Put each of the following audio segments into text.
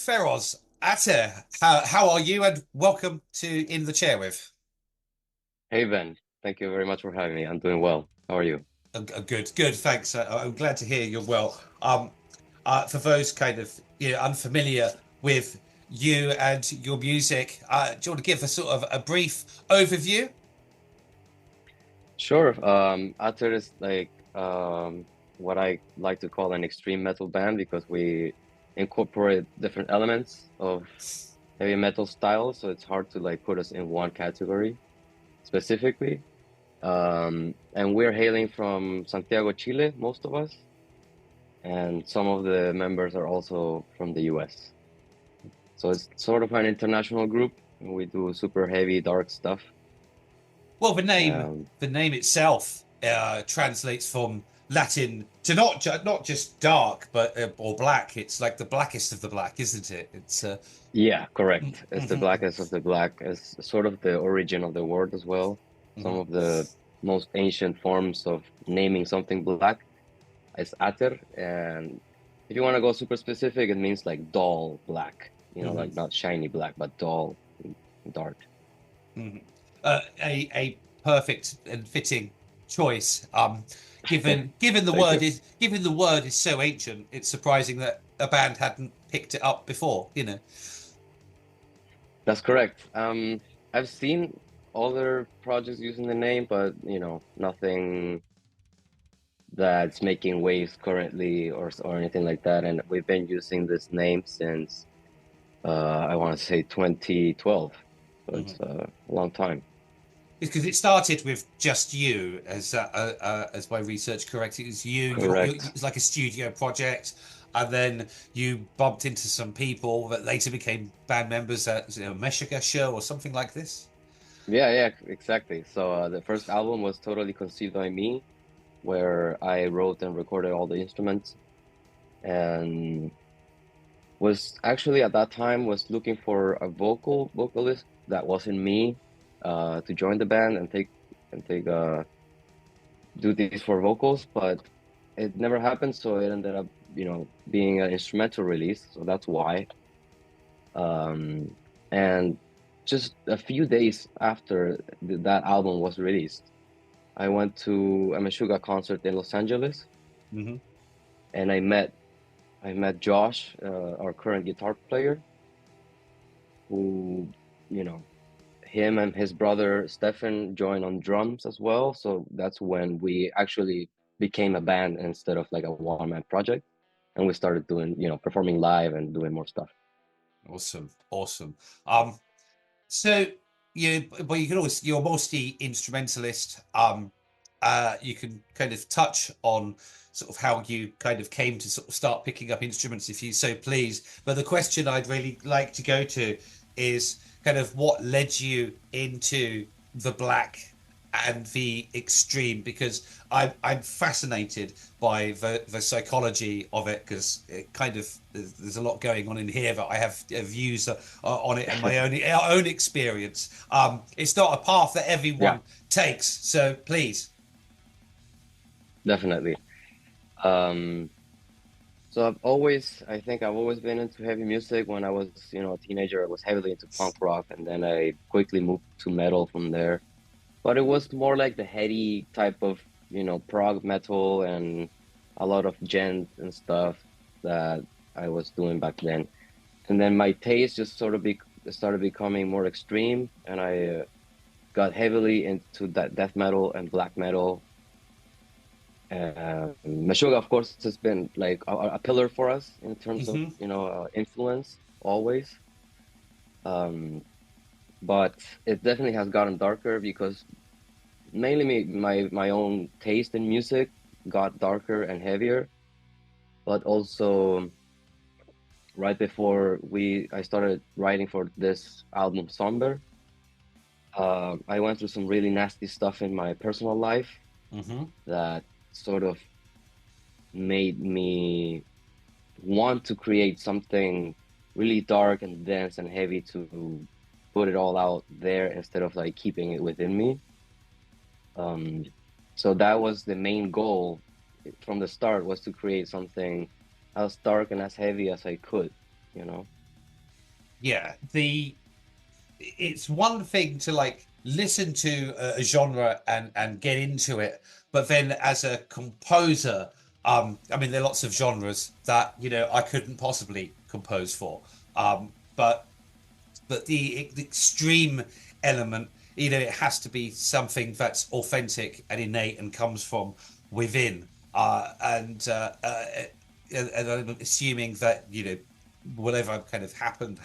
Feroz Ater. How are you? And welcome to In the Chair with. Hey Ben, thank you very much for having me. I'm doing well. How are you? Good, good. Thanks. I'm glad to hear you're well. For those kind of unfamiliar with you and your music, do you want to give a sort of a brief overview? Sure. Ater is like what I like to call an extreme metal band because we incorporate different elements of heavy metal style, so it's hard to like put us in one category specifically. And we're hailing from Santiago, Chile, most of us, and some of the members are also from the US. So it's sort of an international group, and we do super heavy, dark stuff. Well, Um, the name itself translates from Latin to not just dark, but or black. It's like the blackest of the black, isn't it? It's Yeah, correct. It's the mhm, blackest of the black. It's sort of the origin of the word as well. Some mhm. of the most ancient forms of naming something black is ater. And if you want to go super specific, it means like dull black, Mhm. like not shiny black, but dull, dark. Mhm. A perfect and fitting choice. Thank you. Given the word is so ancient, it's surprising that a band hadn't picked it up before. You know. That's correct. I've seen other projects using the name, but nothing that's making waves currently or anything like that. And we've been using this name since I want to say 2012. So Mhm. it's a long time. Because it started with just you, as my research correct. It was you. It Correct. was like a studio project, and then you bumped into some people that later became band members at a Meshuggah show or something like this. Yeah, yeah, exactly. So the first album was totally conceived by me, where I wrote and recorded all the instruments, and was actually at that time was looking for a vocalist that wasn't me, to join the band and take do these for vocals, but it never happened, so it ended up, being an instrumental release, so that's why. Um, and just a few days after that album was released, I went to a Meshuggah concert in Los Angeles, Hmm. and I met Josh, our current guitar player, who, you know, him and his brother Stefan joined on drums as well. So that's when we actually became a band instead of like a one-man project. And we started doing, performing live and doing more stuff. Awesome, awesome. Um, So but you can always you're mostly instrumentalist. You can kind of touch on sort of how you kind of came to sort of start picking up instruments if you so please. But the question I'd really like to go to is kind of what led you into the black and the extreme because I'm fascinated by the psychology of it because it kind of there's a lot going on in here that I have views on it and my own experience. It's not a path that Yeah, everyone takes, so please. definitely. Um, so I think I've always been into heavy music. When I was, a teenager, I was heavily into punk rock, and then I quickly moved to metal from there. But it was more like the heady type of, prog metal and a lot of gent and stuff that I was doing back then. And then my taste just sort of started becoming more extreme, and I got heavily into that death metal and black metal. Meshuggah, of course, has been like a pillar for us in terms of, Hmm. influence always. Um, but it definitely has gotten darker because mainly my own taste in music got darker and heavier, but also right before we I started writing for this album Somber, I went through some really nasty stuff in my personal life Hmm. that sort of made me want to create something really dark and dense and heavy to put it all out there instead of like keeping it within me. Um, so that was the main goal from the start, was to create something as dark and as heavy as I could, you know? yeah, it's one thing to like listen to a genre and get into it, but then as a composer, I mean, there are lots of genres that I couldn't possibly compose for, but the extreme element, it has to be something that's authentic and innate and comes from within. And I'm assuming that whatever kind of happened,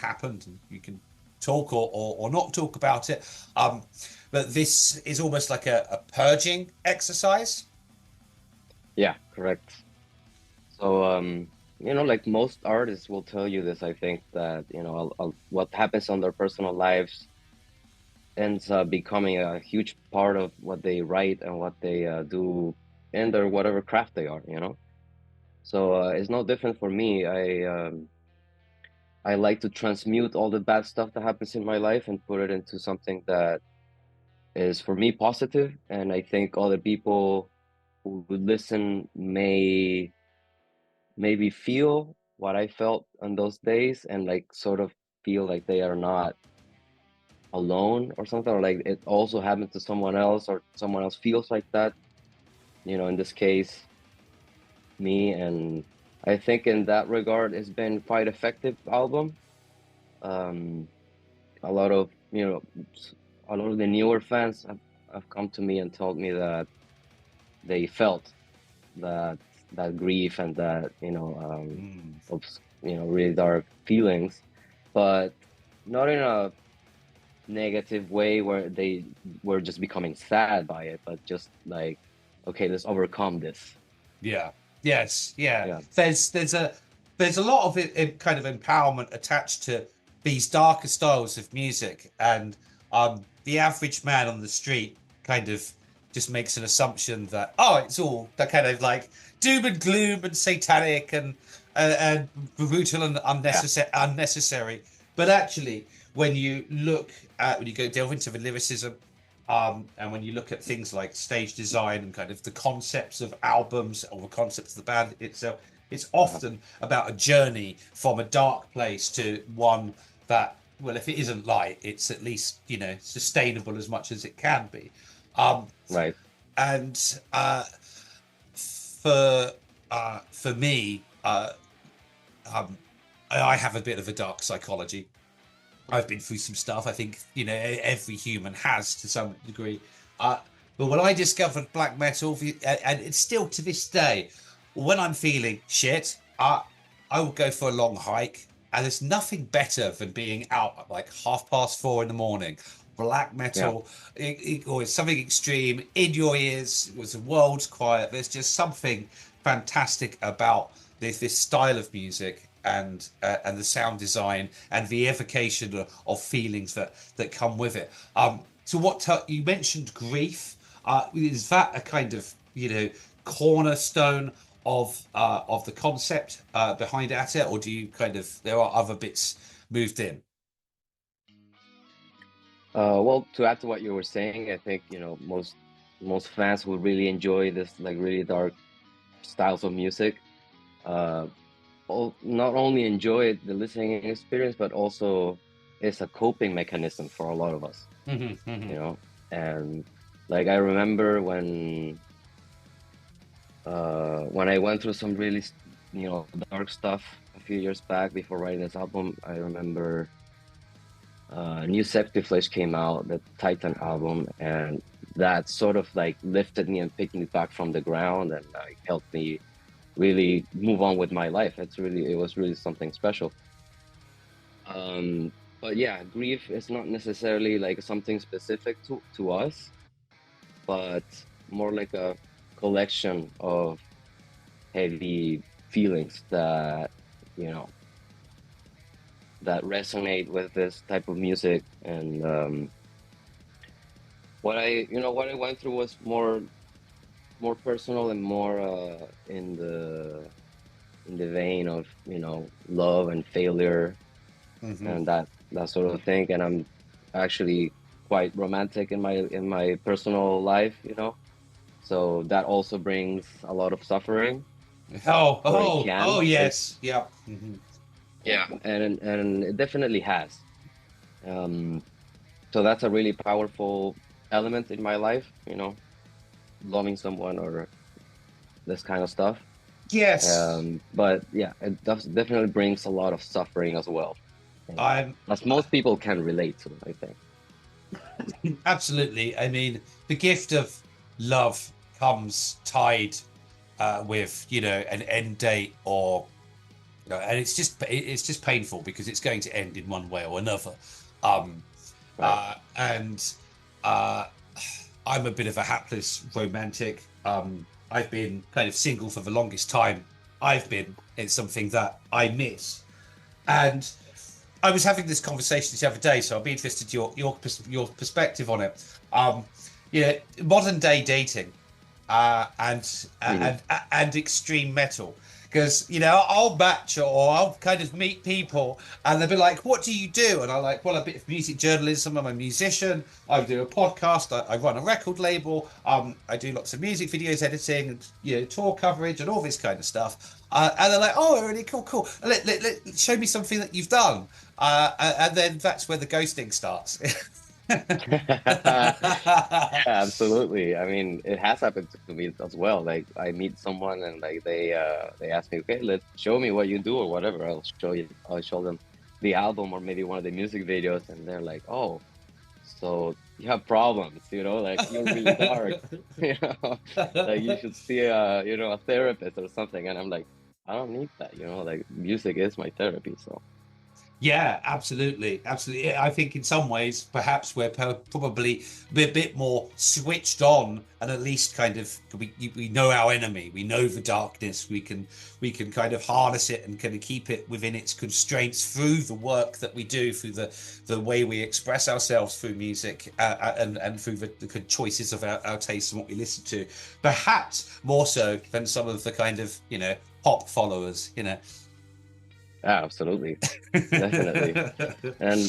and you can talk or not talk about it. But this is almost like a purging exercise. Yeah, correct. So, like most artists will tell you this, I think that, what happens on their personal lives ends up becoming a huge part of what they write and what they do in their whatever craft they are. So it's no different for me. I like to transmute all the bad stuff that happens in my life and put it into something that is for me positive, and I think other people who would listen may maybe feel what I felt on those days and like sort of feel like they are not alone or something, or like it also happened to someone else or someone else feels like that, in this case, me. And I think in that regard, it's been quite effective album. Um, a lot of, a lot of the newer fans have come to me and told me that they felt that grief and that of really dark feelings, but not in a negative way where they were just becoming sad by it, but just like, okay, let's overcome this. Yeah. Yes. Yeah. Yeah. There's a lot of kind of empowerment attached to these darker styles of music, and the average man on the street kind of just makes an assumption that it's all that kind of like doom and gloom and satanic and brutal and Yeah. unnecessary. But actually, when you go delve into the lyricism, and when you look at things like stage design and kind of the concepts of albums or the concepts of the band itself, it's often about a journey from a dark place to one that, well, if it isn't light, it's at least sustainable as much as it can be. Right. And for me, I have a bit of a dark psychology. I've been through some stuff. I think every human has to some degree. But when I discovered black metal, and it's still to this day, when I'm feeling shit, I will go for a long hike, and there's nothing better than being out at like 4:30 in the morning. Black Yeah. metal, or it's something extreme in your ears. It was the world's quiet. There's just something fantastic about this style of music and the sound design and the evocation of feelings that come with it. So you mentioned grief. Is that a kind of cornerstone of the concept behind Ater, or do you there are other bits moved in? Well, to add to what you were saying, I think most fans who really enjoy this like really dark styles of music, uh, not only enjoy the listening experience, but also it's a coping mechanism for a lot of us. And like I remember when I went through some really dark stuff a few years back before writing this album. I remember New Septiflesh came out, the Titan album, and that sort of like lifted me and picked me back from the ground and like helped me really move on with my life. It was really something special. But yeah, grief is not necessarily like something specific to us, but more like a collection of heavy feelings that that resonate with this type of music. And what I went through was more personal and more in the vein of love and failure and that sort of thing. And I'm actually quite romantic in my personal life, so that also brings a lot of suffering. Oh, Or it oh, can. oh, yes, yeah. Yeah, and it definitely has. Um, so that's a really powerful element in my life, loving someone or this kind of stuff. Yes, But yeah, it does definitely brings a lot of suffering as well. I'm As most people can relate to, I think. absolutely. I mean, the gift of love comes tied with, an end date, or and it's just painful because it's going to end in one way or another. Um, Right. and uh, I'm a bit of a hapless romantic. I've been kind of single for the longest time. It's something that I miss. And I was having this conversation the other day, so I'll be interested your perspective on it. Um, modern day dating, and Mhm. and extreme metal. Because I'll match or I'll kind of meet people, and they'll be like, "What do you do?" And I'm like, "Well, a bit of music journalism. I'm a musician. I do a podcast. I run a record label. I do lots of music videos editing and tour coverage and all this kind of stuff." And they're like, "Oh, really cool, cool. Show me something that you've done." And then that's where the ghosting starts. Yeah, absolutely. I mean, it has happened to me as well. Like I meet someone and like they ask me, okay, let's show me what you do or whatever. I'll show them the album or maybe one of the music videos and they're like, oh, so you have problems, like you're really dark, you know, like you should see a therapist or something. And I'm like, I don't need that, like music is my therapy. So Yeah, absolutely, absolutely. Yeah, I think in some ways, perhaps we're probably a bit more switched on, and at least kind of we know our enemy, we know the darkness. We can kind of harness it and kind of keep it within its constraints through the work that we do, through the way we express ourselves through music, and through the good choices of our tastes and what we listen to. Perhaps more so than some of the kind of pop followers. yeah, absolutely, definitely. And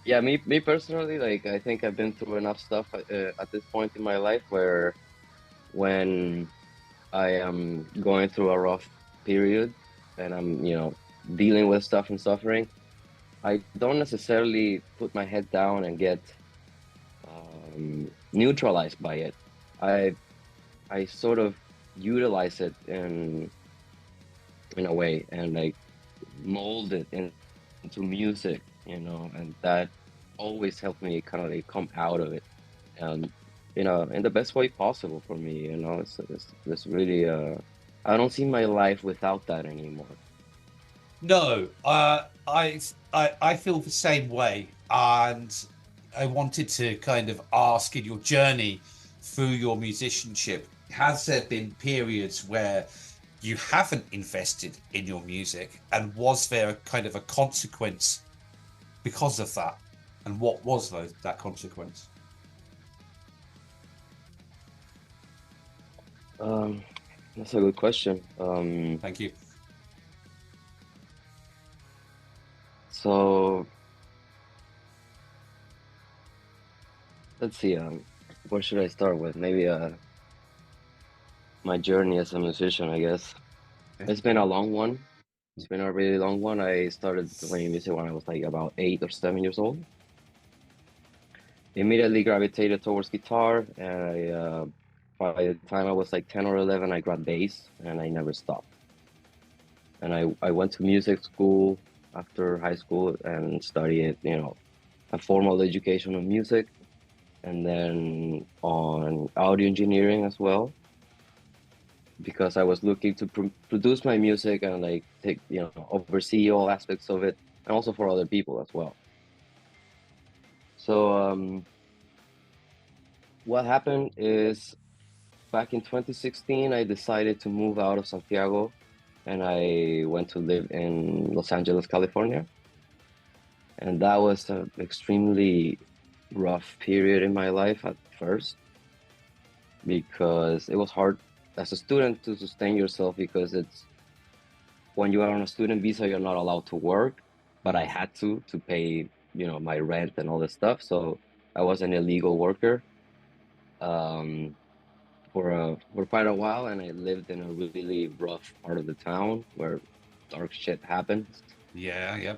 yeah, me personally, like I think I've been through enough stuff at this point in my life where when I am going through a rough period and I'm, dealing with stuff and suffering, I don't necessarily put my head down and get neutralized by it. I I sort of utilize it in a way and like mold it into music, and that always helped me kind of like come out of it, and in the best way possible for me. It's really I don't see my life without that anymore. No, I feel the same way, and I wanted to kind of ask, in your journey through your musicianship, has there been periods where you haven't invested in your music, and was there a kind of a consequence because of that? And what was that consequence? Um, that's a good question. Thank you. So let's see. Where should I start with? Maybe my journey as a musician, I guess. Okay. It's been a long one. It's been a really long one. I started playing music when I was like about 8 or 7 years old. Immediately gravitated towards guitar, and by the time I was like 10 or 11, I grabbed bass, and I never stopped. And I went to music school after high school and studied, a formal education of music, and then on audio engineering as well, because I was looking to produce my music and like take, oversee all aspects of it, and also for other people as well. So what happened is back in 2016, I decided to move out of Santiago and I went to live in Los Angeles, California. And that was an extremely rough period in my life at first because it was hard as a student to sustain yourself because it's when you are on a student visa, you're not allowed to work, but I had to pay, my rent and all this stuff. So I was an illegal worker. Um, for quite a while, and I lived in a really rough part of the town where dark shit happens. Yeah, yeah.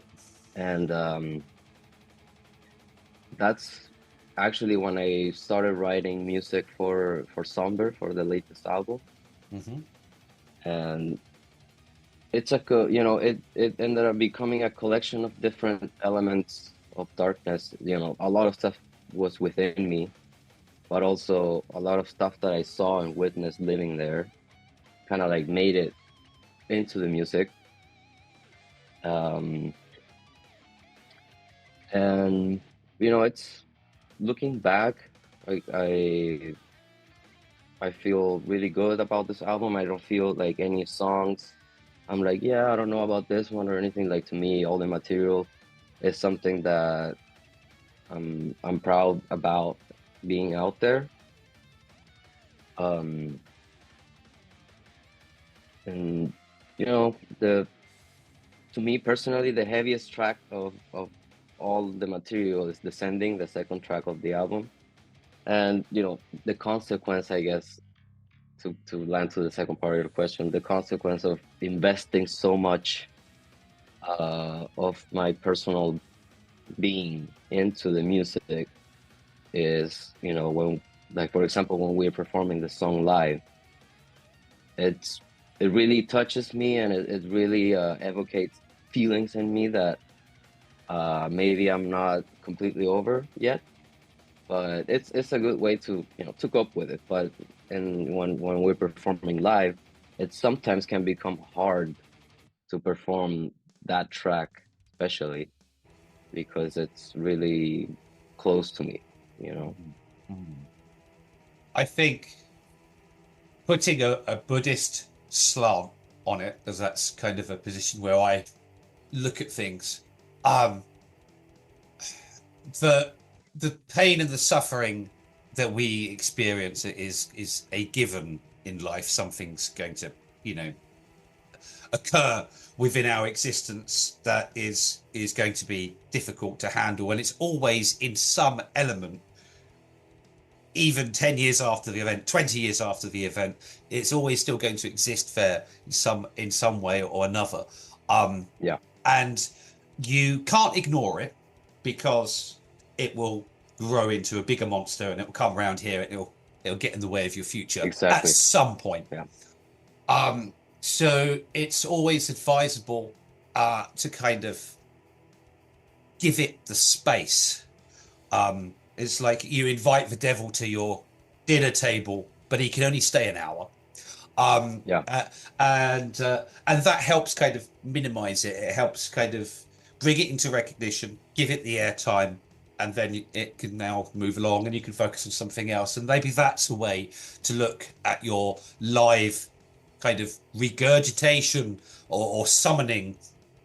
And that's actually when I started writing music for Somber, for the latest album. Hmm. And it's like a, you know, it ended up becoming a collection of different elements of darkness. You know, a lot of stuff was within me, but also a lot of stuff that I saw and witnessed living there kind of like made it into the music. Um, and you know, it's looking back, like I feel really good about this album. I don't feel like any songs I'm like, yeah, I don't know about this one or anything. Like, to me, all the material is something that I'm proud about being out there. Um, and you know, the to me personally, the heaviest track of all the material is Descending, the second track of the album. And you know, the consequence, I guess, to land to the second part of your question, the consequence of investing so much of my personal being into the music is, you know, when, like, for example, when we're performing the song live, it's it really touches me, and it really evocates feelings in me that maybe I'm not completely over yet, but it's a good way to, you know, to cope with it. But and when we're performing live, it sometimes can become hard to perform that track, especially because it's really close to me, you know. Mhm. I think putting a Buddhist slant on it, as that's kind of a position where I look at things. Um, the the pain and the suffering that we experience is a given in life. Something's going to, you know, occur within our existence that is going to be difficult to handle, and it's always in some element. Even 10 years after the event, 20 years after the event, it's always still going to exist there in some way or another. Um, Yeah, and you can't ignore it because it will grow into a bigger monster and it will come around here and it'll get in the way of your future at exactly. some point. Yeah, Um, so it's always advisable to kind of give it the space. It's like you invite the devil to your dinner table, but he can only stay an hour. Um, yeah, uh, and that helps kind of minimize it. It helps kind of bring it into recognition, give it the airtime, and then it can now move along, and you can focus on something else. And maybe that's a way to look at your live kind of regurgitation or summoning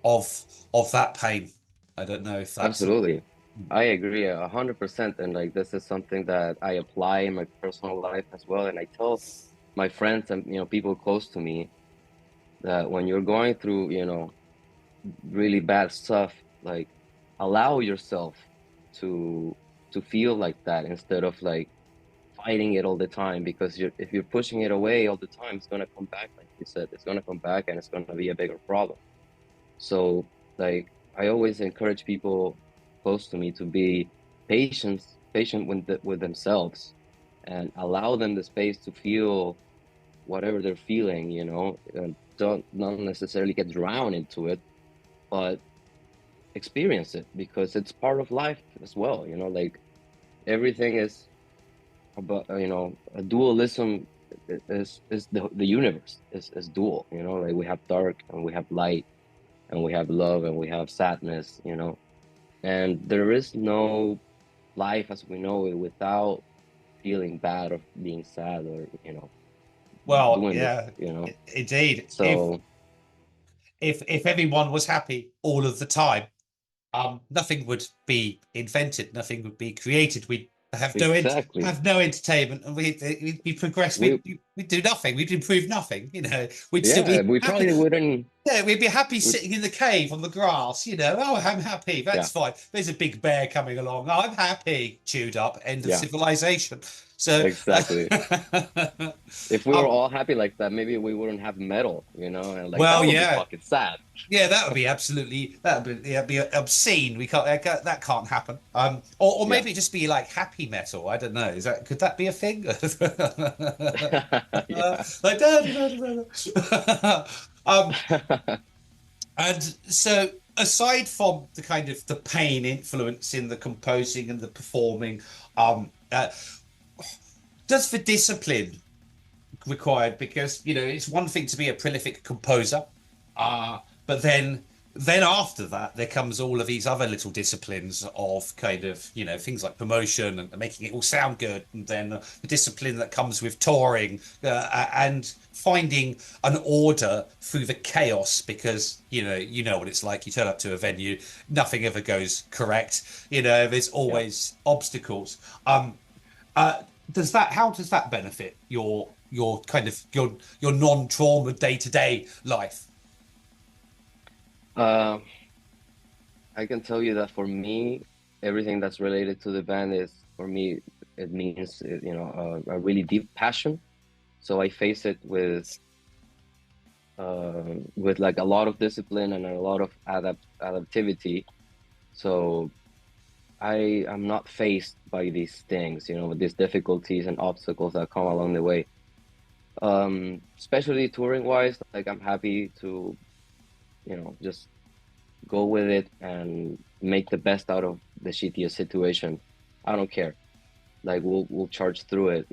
of of that pain. I don't know if that's a. absolutely. I agree 100%. And like, this is something that I apply in my personal life as well. And I tell my friends and, you know, people close to me that when you're going through, you know, really bad stuff, like, allow yourself to feel like that instead of like fighting it all the time, because if you're pushing it away all the time, it's going to come back. Like you said, it's going to come back and it's going to be a bigger problem. So like, I always encourage people close to me to be patient with themselves, and allow them the space to feel whatever they're feeling, you know, and don't not necessarily get drowned into it, but experience it, because it's part of life as well, you know. Like, everything is about, you know, a dualism is the universe is dual, you know. Like, we have dark and we have light, and we have love and we have sadness, you know. And there is no life as we know it without feeling bad or being sad, or, you know, Well, doing this, yeah, you know. indeed. So If everyone was happy all of the time, nothing would be invented, nothing would be created. We'd exactly, have no entertainment, and we'd be progress. we We'd do nothing. We'd improve nothing. You know, we'd still yeah, be we happy. probably wouldn't. Yeah, we'd be happy We, sitting in the cave on the grass. You know, oh, I'm happy. yeah, That's fine. There's a big bear coming along. Oh, I'm happy. Chewed up. End of yeah, civilization. So, Exactly. If we were um, all happy like that, maybe we wouldn't have metal, and like well, that would be yeah, fucking sad. yeah, that would be absolutely that'd be obscene. We can't that can't happen. Or Yeah. maybe just be like happy metal. I don't know. Is that could that be a thing? Yeah. Like da, da, da, da, da. And so aside from the kind of the pain influence in the composing and the performing, does the discipline required because it's one thing to be a prolific composer, but then after that there comes all of these other little disciplines of kind of things like promotion and making it all sound good, and then the discipline that comes with touring, and finding an order through the chaos because you know what it's like. You turn up to a venue, nothing ever goes correct. There's Yeah. always obstacles. Uh, does that how does that benefit your kind of your non-trauma day-to-day life? Uh, I can tell you that for me, everything that's related to the band is, for me, it means, a really deep passion. So I face it with like a lot of discipline and a lot of adaptivity. So I am not faced by these things, with these difficulties and obstacles that come along the way. Especially touring wise, like I'm happy to, just go with it and make the best out of the shittiest situation. I don't care. Like we'll charge through it,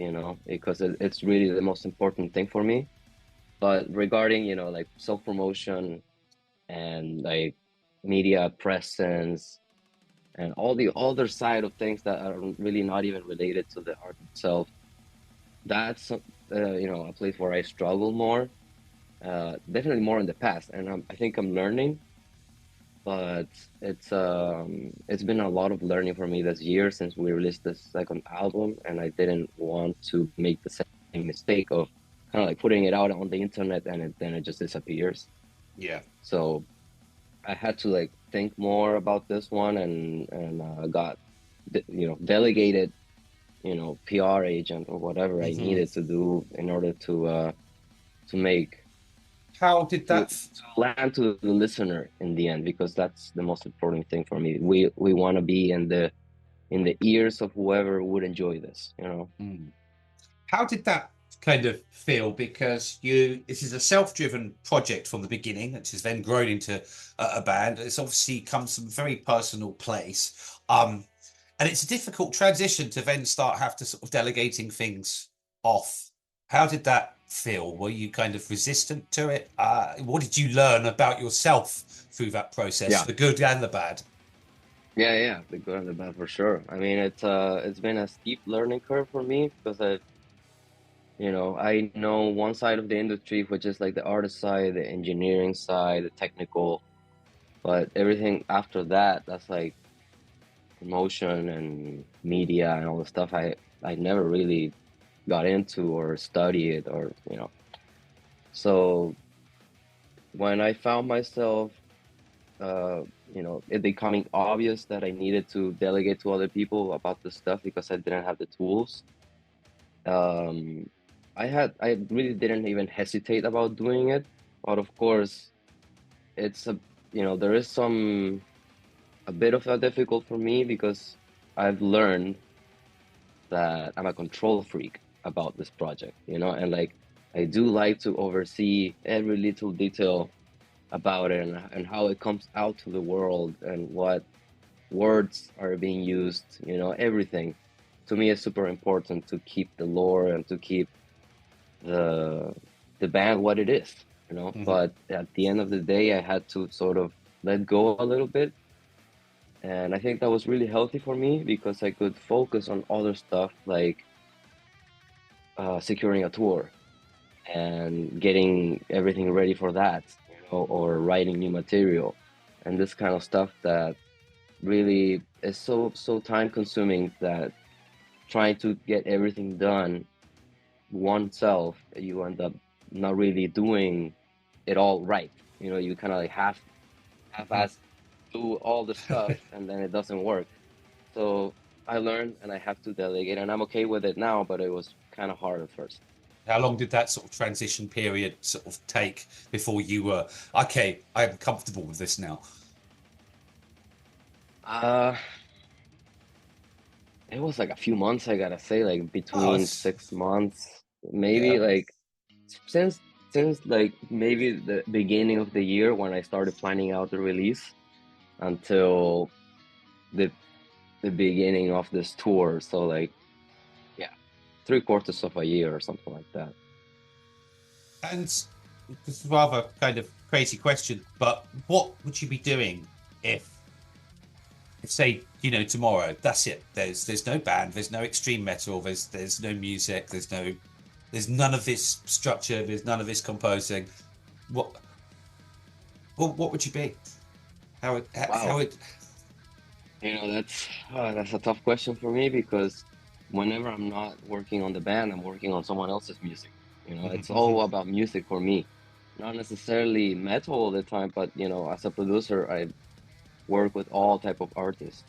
because it's really the most important thing for me. But regarding, like self-promotion and like media presence and all the other side of things that are really not even related to the art itself, that's a place where I struggle more. Definitely more in the past, and I think I'm learning, but it's been a lot of learning for me this year since we released the second album, and I didn't want to make the same mistake of kind of like putting it out on the internet and then it just disappears. Yeah. So I had to like think more about this one, and got delegated, PR agent or whatever I Hmm. needed to do in order to make How did to that land to the listener in the end, because that's the most important thing for me. We want to be in the ears of whoever would enjoy this. mm. How did that kind of feel? Because you this is a self-driven project from the beginning, which has then grown into a band. It's obviously comes from a very personal place. And it's a difficult transition to then start have to sort of delegating things off. How did that feel? Were you kind of resistant to it? What did you learn about yourself through that process, Yeah, the good and the bad? yeah, the good and the bad for sure. I mean, it's been a steep learning curve for me because I know one side of the industry, which is like the artist side, the engineering side, the technical, but everything after that, that's like promotion and media and all the stuff I never really got into or studied or. So when I found myself, uh, it becoming obvious that I needed to delegate to other people about this stuff because I didn't have the tools, um, I really didn't even hesitate about doing it. But of course, it's there is a bit of a difficult for me because I've learned that I'm a control freak about this project, and like I do like to oversee every little detail about it, and how it comes out to the world and what words are being used, everything. To me, it's super important to keep the lore and to keep the the band what it is. Hmm. But at the end of the day, I had to sort of let go a little bit, and I think that was really healthy for me because I could focus on other stuff like securing a tour and getting everything ready for that, or writing new material and this kind of stuff that really is so time consuming that trying to get everything done oneself, you end up not really doing it all right. You kind of like half-ass do all the stuff and then it doesn't work. So I learned and I have to delegate, and I'm okay with it now, but it was kind of hard at first. How long did that sort of transition period sort of take before you were, okay, I'm comfortable with this now? Uh, it was like a few months, I gotta say, like Oh, between it's, 6 months, maybe yeah. like since like maybe the beginning of the year when I started planning out the release until the beginning of this tour. So like yeah, 3/4 of a year or something like that. And this is rather kind of crazy question, but what would you be doing if say, tomorrow, that's it. There's no band, there's no extreme metal, there's no music, there's none of this structure, there's none of this composing. What what would you be? How Wow. it That's a tough question for me because whenever I'm not working on the band, I'm working on someone else's music. It's all about music for me. Not necessarily metal all the time, but as a producer, I work with all type of artists.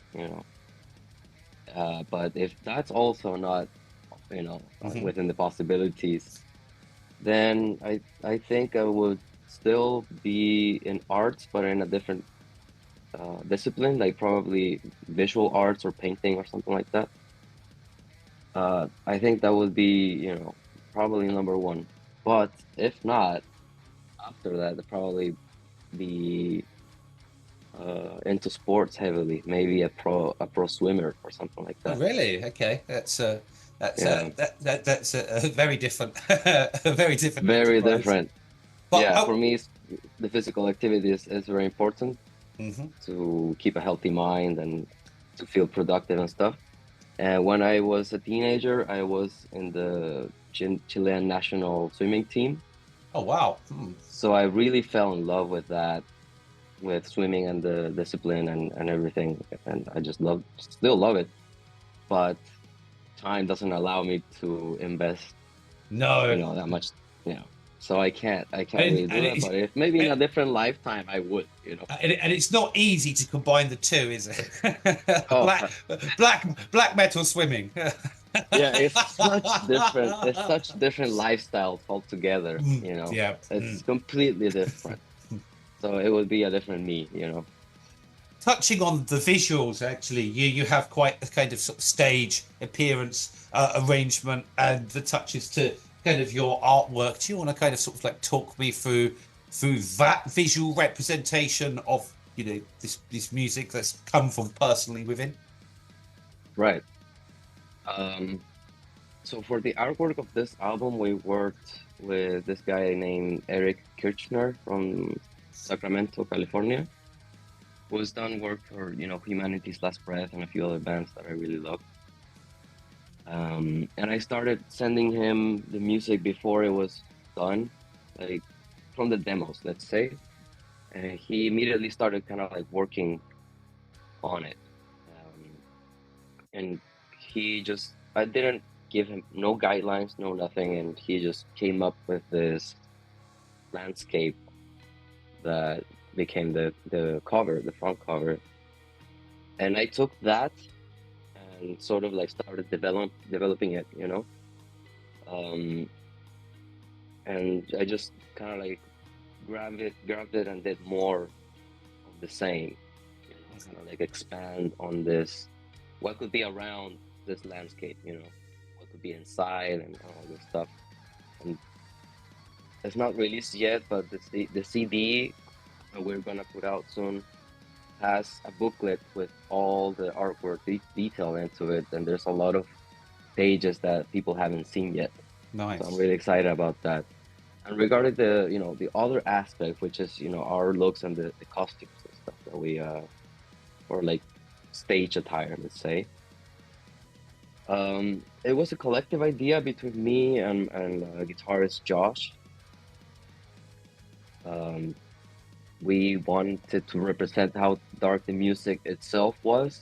But if that's also not, within the possibilities, then I think I would still be in arts, but in a different discipline, like probably visual arts or painting or something like that. I think that would be, probably number one. But if not, after that, I'd probably be into sports heavily, maybe a pro swimmer or something like Oh, that. really? Okay, Yeah, that's a very different a very different very enterprise. different. But Yeah, for me, the physical activity is very important mhm. to keep a healthy mind and to feel productive and stuff. And when I was a teenager, I was in the Chilean national swimming team. Oh, wow. Hmm. So I really fell in love with that, with swimming and the discipline and everything. And I just still love it. But time doesn't allow me to invest, No, that much, you know. So I can't and really do and that. it's But if maybe in and, a different lifetime, I would. and it's not easy to combine the two, is it? Oh, Black metal swimming. yeah, it's such different lifestyles altogether, Mm, you know. yeah. It's Mm. completely different. So it would be a different me. Touching on the visuals, actually, you have quite a kind of sort of stage appearance, arrangement, and the touches to kind of your artwork. Do you want to kind of sort of like talk me through that visual representation of this music that's come from personally within? Right. Um, so for the artwork of this album, we worked with this guy named Eric Kirchner from Sacramento, California, who's done work for, Humanity's Last Breath and a few other bands that I really love. And I started sending him the music before it was done, like from the demos, let's say. And he immediately started kind of like working on it. Um, and I didn't give him no guidelines, no nothing. And he just came up with this landscape that became the cover, the front cover. And I took that and sort of like started developing it. Um, and I just kind of like grabbed it and did more of the same, kind of like expand on this, what could be around this landscape, what could be inside and all this stuff. And it's not released yet, but the CD that we're gonna put out soon has a booklet with all the artwork detail into it, and there's a lot of pages that people haven't seen yet. So I'm Nice. really excited about that. And regarding the other aspect, which is, our looks and the costumes and stuff that we or like stage attire, let's say. It was a collective idea between me and guitarist Josh. Um, we wanted to represent how dark the music itself was,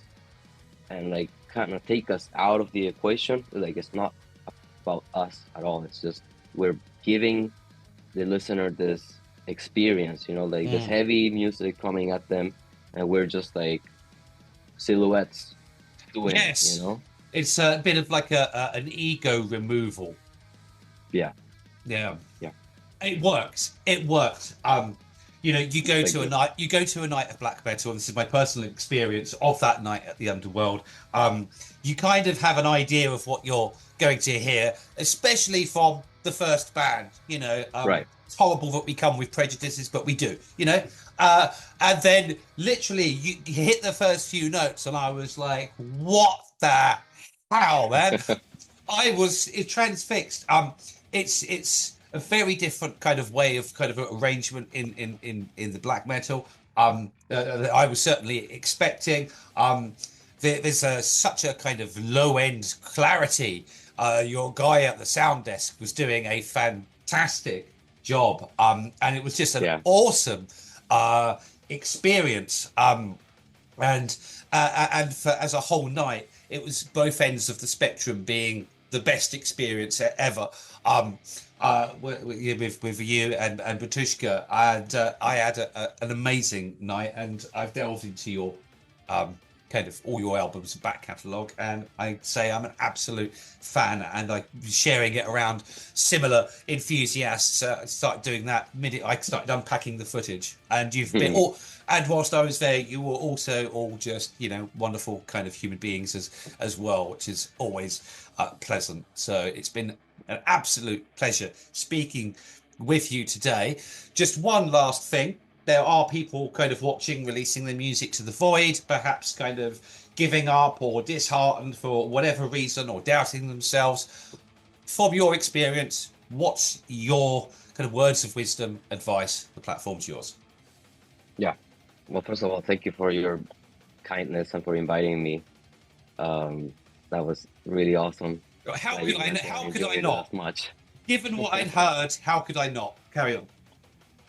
and like kind of take us out of the equation. Like it's not about us at all. It's just we're giving the listener this experience, like this Mm. heavy music coming at them, and we're just like silhouettes doing it, you Yes, know? it's a bit of like an ego removal. Yeah, Yeah. yeah. It works. It worked. You know, Thank you. you go to a night of black metal, and this is my personal experience of that night at the Underworld. You kind of have an idea of what you're going to hear, especially from the first band. You know, Right. it's horrible that we come with prejudices, but we do. You know, and then literally you hit the first few notes, and I was like, "What the hell, man?" I was transfixed. It's a very different kind of way of kind of arrangement in the black metal. I was certainly expecting. There's such a kind of low end clarity. Your guy at the sound desk was doing a fantastic job, and it was just an Yeah. awesome experience. And for as a whole night, it was both ends of the spectrum being the best experience ever. With you and Batushka, and I had an amazing night, and I've delved into your um, kind of all your albums back catalogue, and I say I'm an absolute fan, and I sharing it around similar enthusiasts. Started doing that minute I started unpacking the footage, and you've been all. And whilst I was there, you were also all just, you know, wonderful kind of human beings as well, which is always pleasant. So it's been an absolute pleasure speaking with you today. Just one last thing. There are people kind of watching, releasing their music to the void, perhaps kind of giving up or disheartened for whatever reason or doubting themselves. From your experience, what's your kind of words of wisdom, advice? The platform's yours. Yeah. Well, first of all, thank you for your kindness and for inviting me. That was really awesome. How That could you I? mentioned How you could I enjoyed it not? as much. Given what I'd heard, how could I not? Carry on.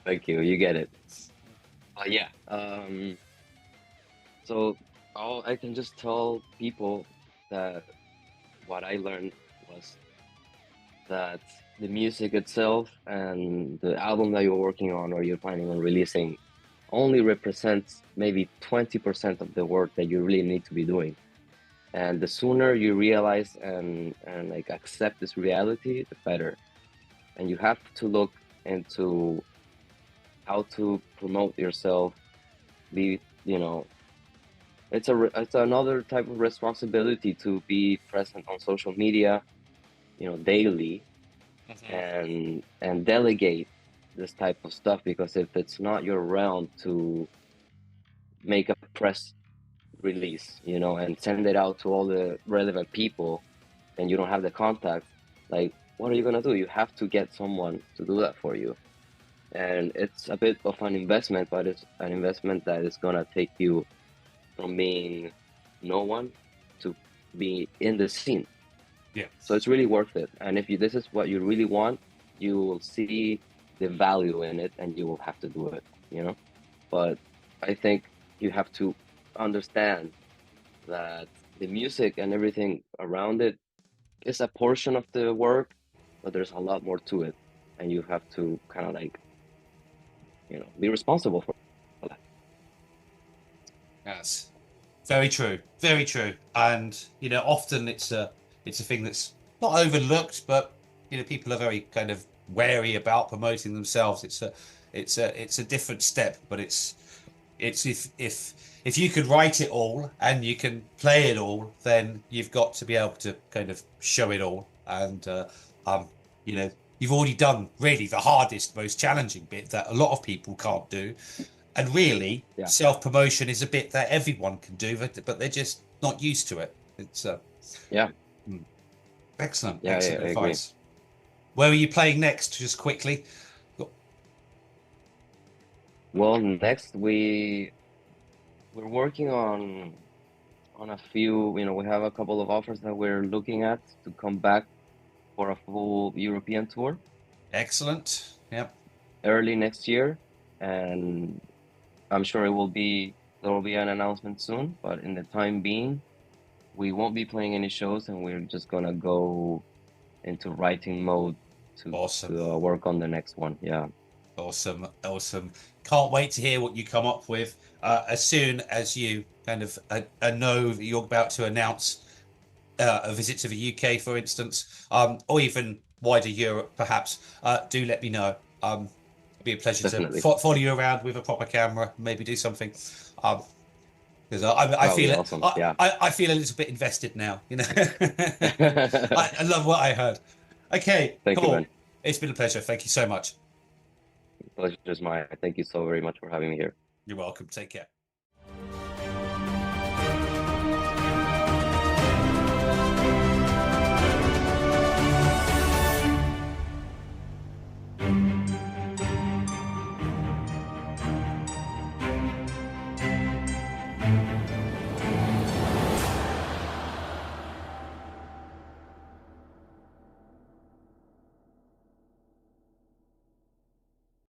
Thank you. You get it. Yeah. So all I can just tell people that what I learned was that the music itself and the album that you're working on or you're planning on releasing only represents maybe 20% of the work that you really need to be doing. And the sooner you realize and like accept this reality, the better. And you have to look into how to promote yourself, be, you know, it's another type of responsibility to be present on social media, you know, daily, and delegate this type of stuff, because if it's not your realm to make a press release, you know, and send it out to all the relevant people, and you don't have the contacts, like, what are you gonna do? You have to get someone to do that for you. And it's a bit of an investment, but it's an investment that is gonna take you from being no one to be in the scene. Yeah. So it's really worth it. And if you this is what you really want, you will see the value in it and you will have to do it, you know? But I think you have to understand that the music and everything around it is a portion of the work, but there's a lot more to it. And you have to kind of like, you know, be responsible for that. Yes. Very true. Very true. And you know, often it's a thing that's not overlooked, but you know, people are very kind of wary about promoting themselves. It's a different step, but it's if you can write it all and you can play it all, then you've got to be able to kind of show it all. And um, you know, you've already done really the hardest, most challenging bit that a lot of people can't do. And really, Yeah. self-promotion is a bit that everyone can do, but they're just not used to it. It's Yeah. excellent, Yeah, excellent I agree. advice. Where are you playing next? Just quickly. Well, next we're working on a few, you know, we have a couple of offers that we're looking at to come back for a full European tour Excellent. Yep. early next year. And I'm sure there will be an announcement soon, but in the time being, we won't be playing any shows and we're just gonna go into writing mode to Awesome. work on the next one. Yeah. Awesome, awesome. Can't wait to hear what you come up with. As soon as you kind of know that you're about to announce a visit to the UK, for instance, or even wider Europe, perhaps, do let me know. It'd be a pleasure to Definitely. follow you around with a proper camera, maybe do something. Because I That would be feel it. awesome. Yeah. I feel a little bit invested now. I love what I heard. Okay, Thank you, man. cool. It's been a pleasure. Thank you so much. Pleasure is mine. Thank you so very much for having me here. You're welcome. Take care.